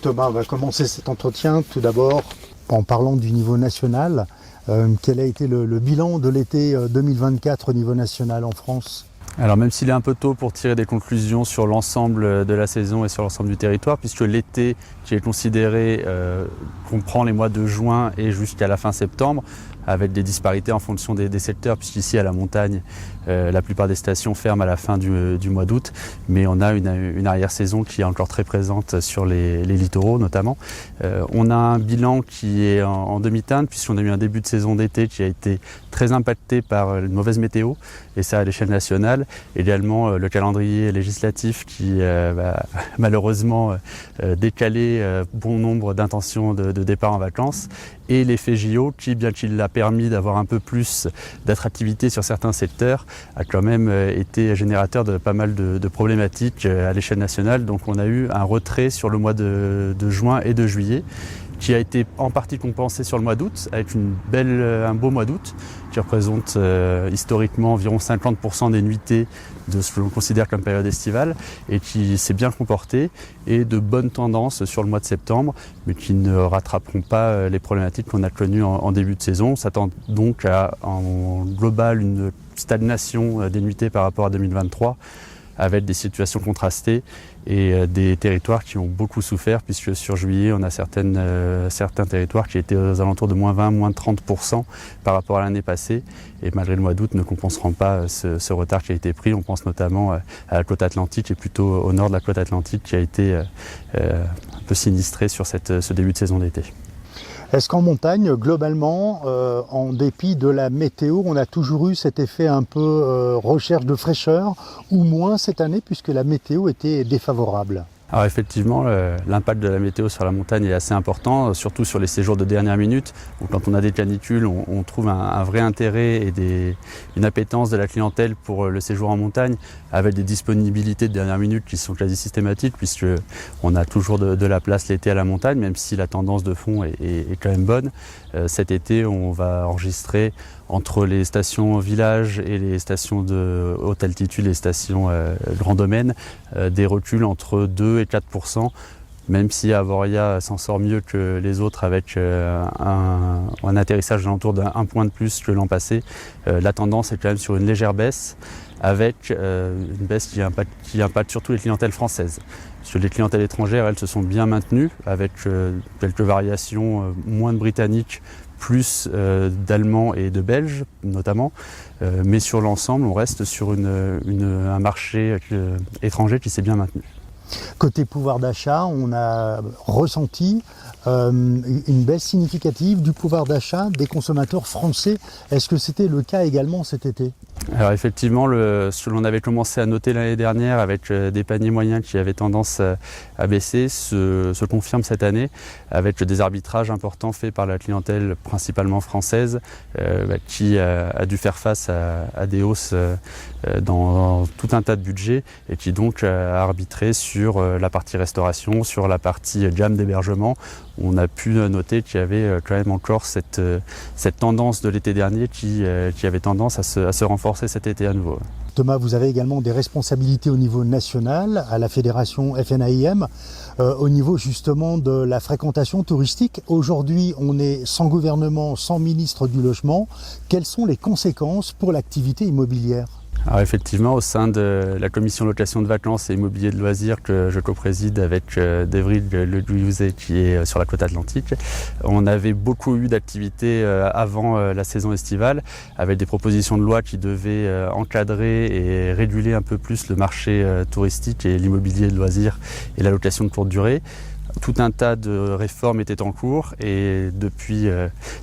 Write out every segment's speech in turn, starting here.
Thomas, on va commencer cet entretien tout d'abord en parlant du niveau national. Quel a été le bilan de l'été 2024 au niveau national en France ? Alors même s'il est un peu tôt pour tirer des conclusions sur l'ensemble de la saison et sur l'ensemble du territoire, puisque l'été qui est considéré comprend les mois de juin et jusqu'à la fin septembre, avec des disparités en fonction des secteurs, puisqu'ici à la montagne, la plupart des stations ferment à la fin du mois d'août, mais on a une arrière-saison qui est encore très présente sur les littoraux notamment. On a un bilan qui est en demi-teinte, puisqu'on a eu un début de saison d'été qui a été très impacté par une mauvaise météo, et ça à l'échelle nationale. Également le calendrier législatif qui malheureusement décalé bon nombre d'intentions de départ en vacances, et l'effet JO qui, bien qu'il a permis d'avoir un peu plus d'attractivité sur certains secteurs, a quand même été générateur de pas mal de problématiques à l'échelle nationale. Donc on a eu un retrait sur le mois de juin et de juillet, qui a été en partie compensé sur le mois d'août, avec un beau mois d'août, qui représente historiquement environ 50% des nuitées de ce que l'on considère comme période estivale, et qui s'est bien comporté, et de bonnes tendances sur le mois de septembre, mais qui ne rattraperont pas les problématiques qu'on a connues en début de saison. On s'attend donc à, en global, une stagnation des nuitées par rapport à 2023, avec des situations contrastées et des territoires qui ont beaucoup souffert, puisque sur juillet, on a certains territoires qui étaient aux alentours de moins 20, moins 30% par rapport à l'année passée, et malgré le mois d'août ne compenseront pas ce retard qui a été pris. On pense notamment à la côte atlantique, et plutôt au nord de la côte atlantique, qui a été un peu sinistrée sur ce début de saison d'été. Est-ce qu'en montagne, globalement, en dépit de la météo, on a toujours eu cet effet un peu recherche de fraîcheur, ou moins cette année, puisque la météo était défavorable ? Alors effectivement, l'impact de la météo sur la montagne est assez important, surtout sur les séjours de dernière minute, où quand on a des canicules, on trouve un vrai intérêt et une appétence de la clientèle pour le séjour en montagne, avec des disponibilités de dernière minute qui sont quasi systématiques, puisqu'on a toujours de la place l'été à la montagne, même si la tendance de fond est quand même bonne. Cet été, on va enregistrer entre les stations village et les stations de haute altitude, les stations grand domaine, des reculs entre 2 et 4%, même si Avoria s'en sort mieux que les autres avec un atterrissage alentour d'1 point de plus que l'an passé. La tendance est quand même sur une légère baisse, avec une baisse qui impacte surtout les clientèles françaises. Sur les clientèles étrangères, elles se sont bien maintenues, avec quelques variations, moins de Britanniques, plus d'Allemands et de Belges notamment, mais sur l'ensemble, on reste sur un marché étranger qui s'est bien maintenu. Côté pouvoir d'achat, on a ressenti une baisse significative du pouvoir d'achat des consommateurs français. Est-ce que c'était le cas également cet été ? Alors effectivement, ce que l'on avait commencé à noter l'année dernière, avec des paniers moyens qui avaient tendance à baisser, se confirme cette année, avec des arbitrages importants faits par la clientèle principalement française, qui a dû faire face à des hausses dans tout un tas de budgets, et qui donc a arbitré sur la partie restauration, sur la partie gamme d'hébergement. On a pu noter qu'il y avait quand même encore cette tendance de l'été dernier qui avait tendance à se renforcer cet été à nouveau. Thomas, vous avez également des responsabilités au niveau national, à la fédération FNAIM, au niveau justement de la fréquentation touristique. Aujourd'hui, on est sans gouvernement, sans ministre du logement. Quelles sont les conséquences pour l'activité immobilière ? Alors effectivement, au sein de la commission location de vacances et immobilier de loisirs que je co-préside avec Devry Le Guyouzet, qui est sur la côte atlantique, on avait beaucoup eu d'activités avant la saison estivale, avec des propositions de loi qui devaient encadrer et réguler un peu plus le marché touristique et l'immobilier de loisirs et la location de courte durée. Tout un tas de réformes étaient en cours, et depuis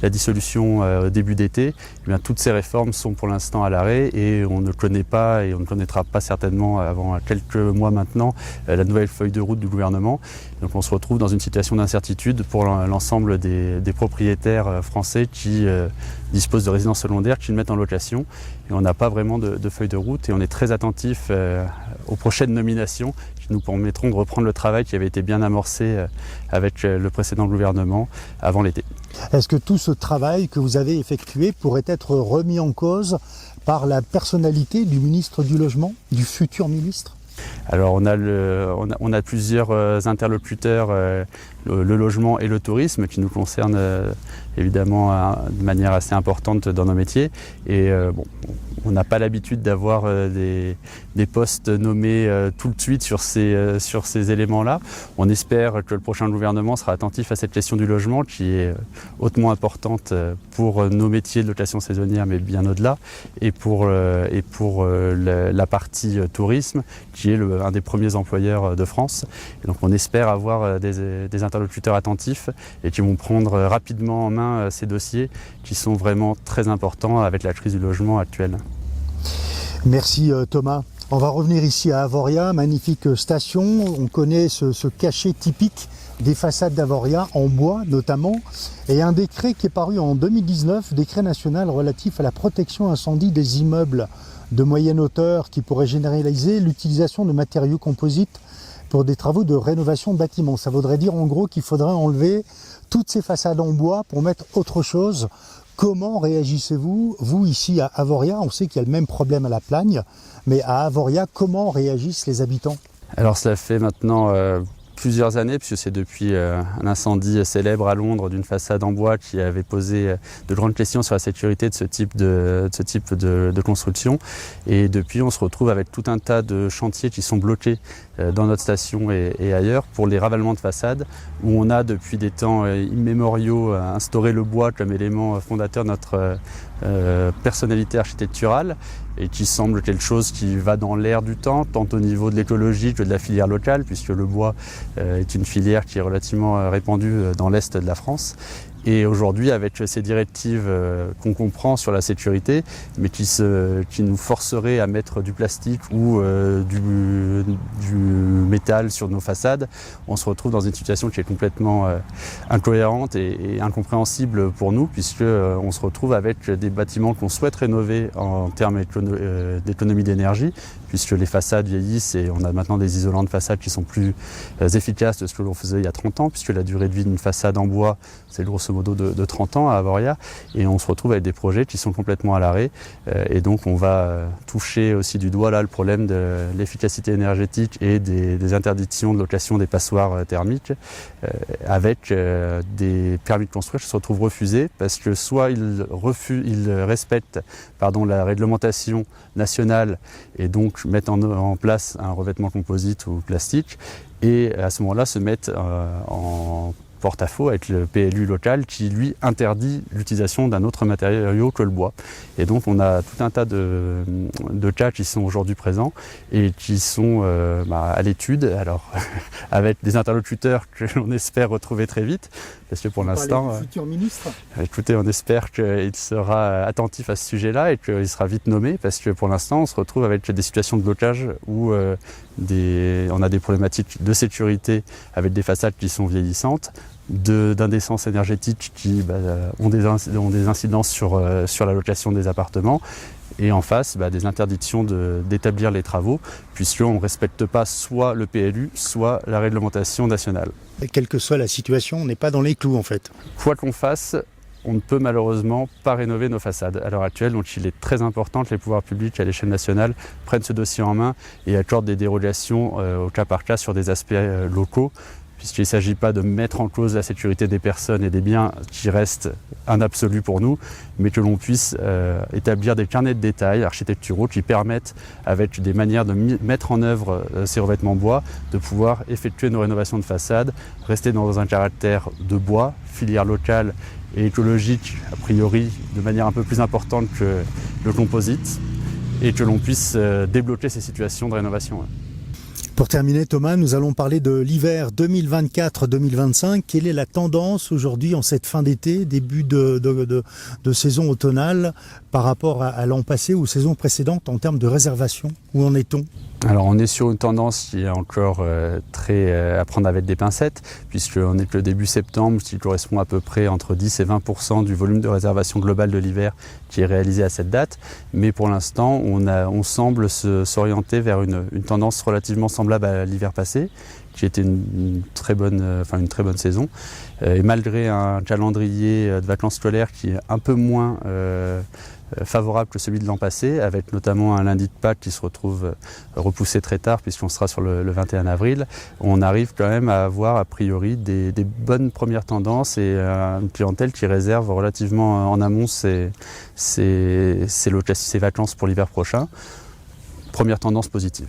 la dissolution au début d'été, toutes ces réformes sont pour l'instant à l'arrêt, et on ne connaît pas, et on ne connaîtra pas certainement avant quelques mois maintenant, la nouvelle feuille de route du gouvernement. Donc on se retrouve dans une situation d'incertitude pour l'ensemble des propriétaires français qui disposent de résidences secondaires, qui le mettent en location, et on n'a pas vraiment de feuille de route, et on est très attentif aux prochaines nominations qui nous permettront de reprendre le travail qui avait été bien amorcé avec le précédent gouvernement avant l'été. Est-ce que tout ce travail que vous avez effectué pourrait être remis en cause par la personnalité du ministre du Logement, du futur ministre ? Alors on a plusieurs interlocuteurs, le logement et le tourisme qui nous concernent évidemment de manière assez importante dans nos métiers. Et on n'a pas l'habitude d'avoir des postes nommés tout de suite sur ces éléments-là. On espère que le prochain gouvernement sera attentif à cette question du logement qui est hautement importante pour nos métiers de location saisonnière, mais bien au-delà, et pour la partie tourisme qui est un des premiers employeurs de France. Et donc on espère avoir des interlocuteurs attentifs et qui vont prendre rapidement en main ces dossiers qui sont vraiment très importants avec la crise du logement actuelle. Merci Thomas. On va revenir ici à Avoria, magnifique station. On connaît ce cachet typique des façades d'Avoria, en bois notamment, et un décret qui est paru en 2019, décret national relatif à la protection incendie des immeubles de moyenne hauteur qui pourrait généraliser l'utilisation de matériaux composites pour des travaux de rénovation de bâtiments. Ça voudrait dire en gros qu'il faudrait enlever toutes ces façades en bois pour mettre autre chose. Comment réagissez-vous, vous ici à Avoria? On sait qu'il y a le même problème à La Plagne, mais à Avoria, comment réagissent les habitants? Alors cela fait maintenant plusieurs années, puisque c'est depuis un incendie célèbre à Londres d'une façade en bois qui avait posé de grandes questions sur la sécurité de ce type de construction. Et depuis, on se retrouve avec tout un tas de chantiers qui sont bloqués dans notre station et ailleurs pour les ravalements de façades, où on a depuis des temps immémoriaux instauré le bois comme élément fondateur de notre personnalité architecturale, et qui semble quelque chose qui va dans l'air du temps, tant au niveau de l'écologie que de la filière locale, puisque le bois est une filière qui est relativement répandue dans l'est de la France. Et aujourd'hui, avec ces directives qu'on comprend sur la sécurité, mais qui nous forceraient à mettre du plastique ou du métal sur nos façades, on se retrouve dans une situation qui est complètement incohérente et incompréhensible pour nous, puisque on se retrouve avec des bâtiments qu'on souhaite rénover en termes d'économie d'énergie, puisque les façades vieillissent et on a maintenant des isolants de façade qui sont plus efficaces que ce que l'on faisait il y a 30 ans, puisque la durée de vie d'une façade en bois, c'est grosso modo de 30 ans à Avoria, et on se retrouve avec des projets qui sont complètement à l'arrêt, et donc on va toucher aussi du doigt là le problème de l'efficacité énergétique et des interdictions de location des passoires thermiques, avec des permis de construire qui se retrouvent refusés, parce que soit ils respectent la réglementation nationale et donc mettent en place un revêtement composite ou plastique, et à ce moment-là se mettent en porte-à-faux avec le PLU local qui lui interdit l'utilisation d'un autre matériau que le bois. Et donc on a tout un tas de cas qui sont aujourd'hui présents et qui sont à l'étude, alors avec des interlocuteurs que l'on espère retrouver très vite, parce que pour l'instant, futur ministre. Écoutez, on espère qu'il sera attentif à ce sujet-là et qu'il sera vite nommé, parce que pour l'instant on se retrouve avec des situations de blocage où on a des problématiques de sécurité avec des façades qui sont vieillissantes, d'indécence énergétique qui ont des incidences sur la location des appartements, et en face des interdictions d'établir les travaux, puisqu'on ne respecte pas soit le PLU, soit la réglementation nationale. Et quelle que soit la situation, on n'est pas dans les clous en fait. Quoi qu'on fasse, on ne peut malheureusement pas rénover nos façades à l'heure actuelle, donc il est très important que les pouvoirs publics à l'échelle nationale prennent ce dossier en main et accordent des dérogations au cas par cas sur des aspects locaux, puisqu'il ne s'agit pas de mettre en cause la sécurité des personnes et des biens qui restent un absolu pour nous, mais que l'on puisse établir des carnets de détails architecturaux qui permettent, avec des manières de mettre en œuvre ces revêtements bois, de pouvoir effectuer nos rénovations de façade, rester dans un caractère de bois, filière locale et écologique, a priori de manière un peu plus importante que le composite, et que l'on puisse débloquer ces situations de rénovation. Pour terminer, Thomas, nous allons parler de l'hiver 2024-2025. Quelle est la tendance aujourd'hui en cette fin d'été, début de saison automnale, par rapport à l'an passé ou saison précédente en termes de réservation? Où en est-on? Alors on est sur une tendance qui est encore très à prendre avec des pincettes, puisqu'on est que le début septembre, qui correspond à peu près entre 10 et 20% du volume de réservation globale de l'hiver qui est réalisé à cette date. Mais pour l'instant, on semble s'orienter vers une tendance relativement semblable à l'hiver passé, qui était une très bonne saison. Et malgré un calendrier de vacances scolaires qui est un peu moins favorable que celui de l'an passé, avec notamment un lundi de Pâques qui se retrouve repoussé très tard puisqu'on sera sur le 21 avril. On arrive quand même à avoir a priori des bonnes premières tendances et une clientèle qui réserve relativement en amont ses vacances pour l'hiver prochain. Première tendance positive.